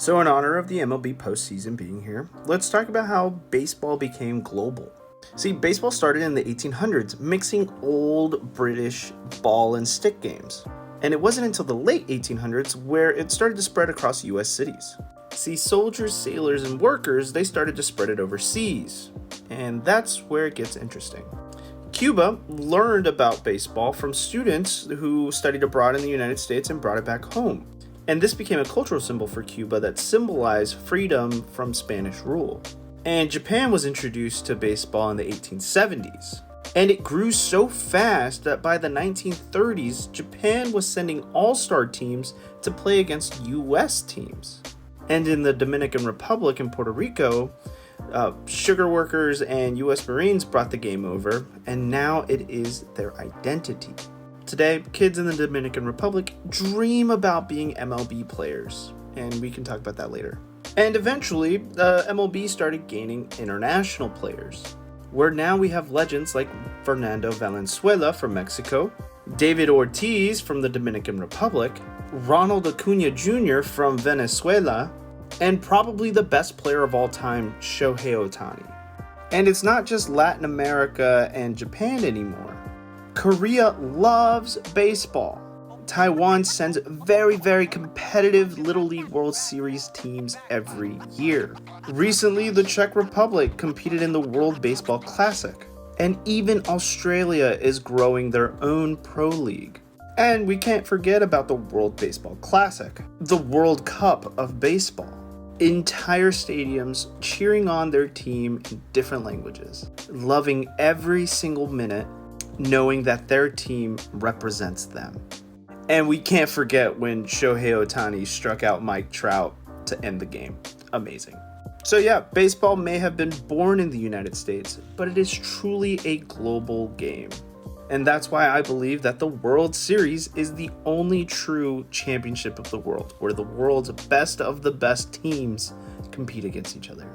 So in honor of the MLB postseason being here, let's talk about how baseball became global. See, baseball started in the 1800s, mixing old British ball and stick games. And it wasn't until the late 1800s where it started to spread across US cities. See, soldiers, sailors, and workers, they started to spread it overseas. And that's where it gets interesting. Cuba learned about baseball from students who studied abroad in the United States and brought it back home. And this became a cultural symbol for Cuba that symbolized freedom from Spanish rule. And Japan was introduced to baseball in the 1870s. And it grew so fast that by the 1930s, Japan was sending all-star teams to play against US teams. And in the Dominican Republic and Puerto Rico, sugar workers and US Marines brought the game over, and now it is their identity. Today, kids in the Dominican Republic dream about being MLB players, and we can talk about that later. And eventually, MLB started gaining international players, where now we have legends like Fernando Valenzuela from Mexico, David Ortiz from the Dominican Republic, Ronald Acuna Jr. from Venezuela, and probably the best player of all time, Shohei Ohtani. And it's not just Latin America and Japan anymore. Korea loves baseball. Taiwan sends very competitive Little League World Series teams every year. Recently, the Czech Republic competed in the World Baseball Classic. And even Australia is growing their own pro league. And we can't forget about the World Baseball Classic, the World Cup of baseball. Entire stadiums cheering on their team in different languages, loving every single minute, knowing that their team represents them. And we can't forget when Shohei Ohtani struck out Mike Trout to end the game. Amazing. So yeah, baseball may have been born in the United States, but it is truly a global game. And that's why I believe that the World Series is the only true championship of the world, where the world's best of the best teams compete against each other.